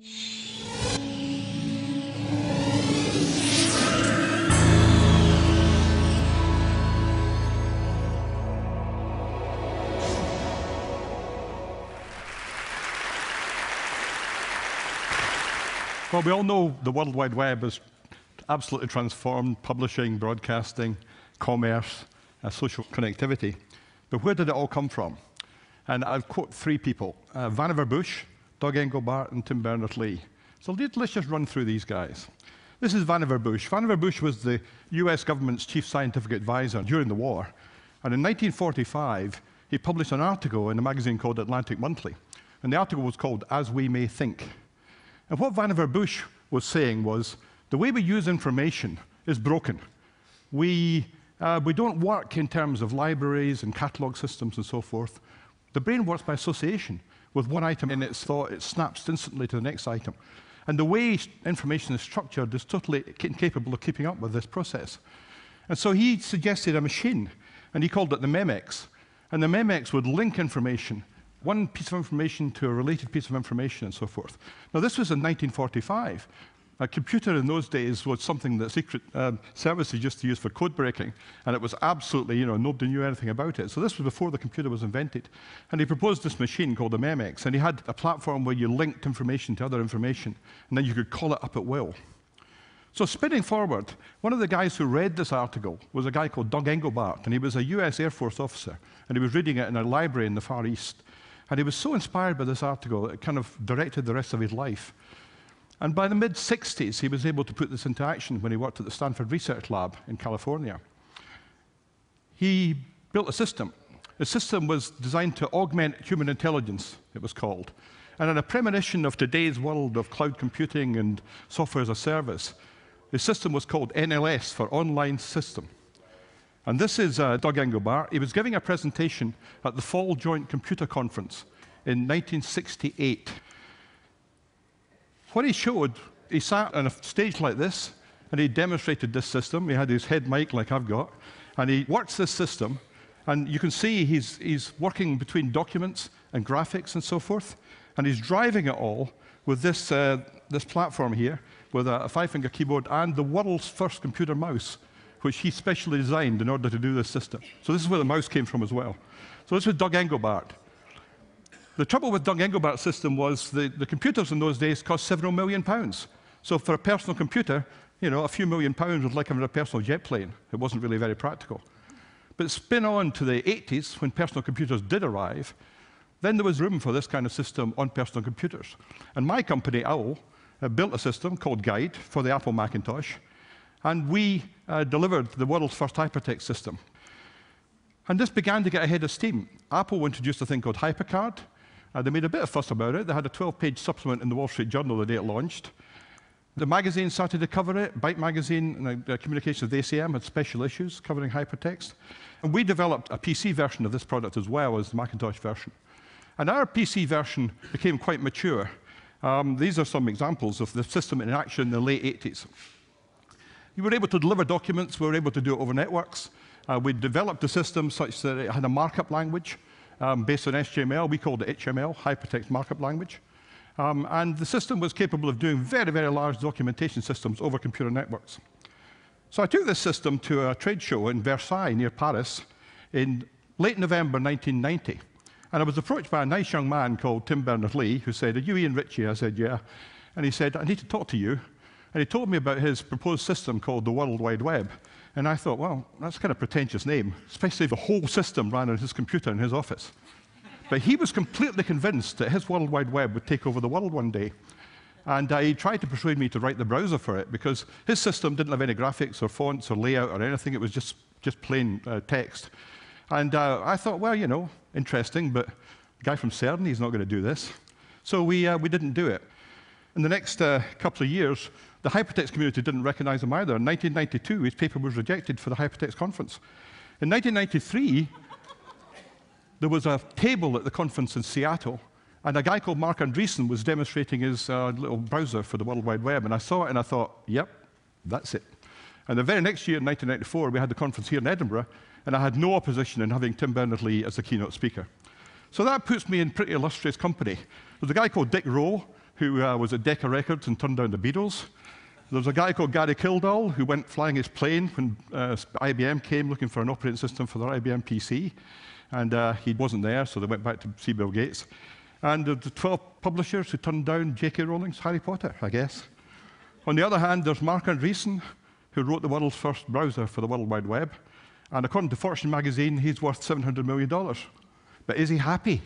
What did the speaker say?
Well, we all know the World Wide Web has absolutely transformed publishing, broadcasting, commerce, social connectivity. But where did it all come from? And I'll quote three people, Vannevar Bush, Doug Engelbart, and Tim Berners-Lee. So let's just run through these guys. This is Vannevar Bush. Vannevar Bush was the US government's chief scientific advisor during the war. And in 1945, he published an article in a magazine called Atlantic Monthly. And the article was called As We May Think. And what Vannevar Bush was saying was, the way we use information is broken. We don't work in terms of libraries and catalog systems and so forth. The brain works by association. With one item in its thought, it snaps instantly to the next item. And the way information is structured is totally incapable of keeping up with this process. And so he suggested a machine, and he called it the Memex. And the Memex would link information, one piece of information to a related piece of information, and so forth. Now, this was in 1945. A computer in those days was something that secret services used to use for code breaking, and it was absolutely, nobody knew anything about it. So this was before the computer was invented. And he proposed this machine called the Memex, and he had a platform where you linked information to other information, and then you could call it up at will. So spinning forward, one of the guys who read this article was a guy called Doug Engelbart, and he was a US Air Force officer, and he was reading it in a library in the Far East. And he was so inspired by this article, it kind of directed the rest of his life. And by the mid-60s, he was able to put this into action when he worked at the Stanford Research Lab in California. He built a system. The system was designed to augment human intelligence, it was called. And in a premonition of today's world of cloud computing and software as a service, the system was called NLS, for Online System. And this is Doug Engelbart. He was giving a presentation at the Fall Joint Computer Conference in 1968. What he showed, he sat on a stage like this, and he demonstrated this system. He had his head mic like I've got, and he works this system. And you can see he's working between documents and graphics and so forth, and he's driving it all with this, this platform here, with a five-finger keyboard and the world's first computer mouse, which he specially designed in order to do this system. So this is where the mouse came from as well. So this was Doug Engelbart. The trouble with Doug Engelbart's system was the computers in those days cost several million pounds. So for a personal computer, a few million pounds was like having a personal jet plane. It wasn't really very practical. But spin on to the 80s, when personal computers did arrive, then there was room for this kind of system on personal computers. And my company, OWL, built a system called Guide for the Apple Macintosh, and we delivered the world's first hypertext system. And this began to get ahead of steam. Apple introduced a thing called HyperCard. They made a bit of fuss about it. They had a 12-page supplement in the Wall Street Journal the day it launched. The magazine started to cover it. Byte magazine, and Communications with ACM, had special issues covering hypertext. And we developed a PC version of this product as well as the Macintosh version. And our PC version became quite mature. These are some examples of the system in action in the late 80s. We were able to deliver documents. We were able to do it over networks. We developed a system such that it had a markup language based on HTML. We called it HML, Hypertext Markup Language. And the system was capable of doing very, very large documentation systems over computer networks. So I took this system to a trade show in Versailles, near Paris, in late November 1990. And I was approached by a nice young man called Tim Berners-Lee, who said, "Are you Ian Ritchie?" I said, "Yeah." And he said, "I need to talk to you." And he told me about his proposed system called the World Wide Web. And I thought, well, that's kind of a pretentious name, especially if the whole system ran on his computer in his office. But he was completely convinced that his World Wide Web would take over the world one day. And he tried to persuade me to write the browser for it, because his system didn't have any graphics or fonts or layout or anything. It was just plain text. And I thought, well, interesting, but the guy from CERN, he's not going to do this. So we didn't do it. In the next couple of years, the hypertext community didn't recognize him either. In 1992, his paper was rejected for the hypertext conference. In 1993, there was a table at the conference in Seattle, and a guy called Mark Andreessen was demonstrating his little browser for the World Wide Web. And I saw it, and I thought, yep, that's it. And the very next year, in 1994, we had the conference here in Edinburgh, and I had no opposition in having Tim Berners-Lee as the keynote speaker. So that puts me in pretty illustrious company. There's a guy called Dick Rowe, who was at Decca Records and turned down the Beatles. There's a guy called Gary Kildall who went flying his plane when IBM came looking for an operating system for their IBM PC. And he wasn't there, so they went back to see Bill Gates. And the 12 publishers who turned down J.K. Rowling's Harry Potter, I guess. On the other hand, there's Mark Andreessen, who wrote the world's first browser for the World Wide Web. And according to Fortune magazine, he's worth $700 million. But is he happy?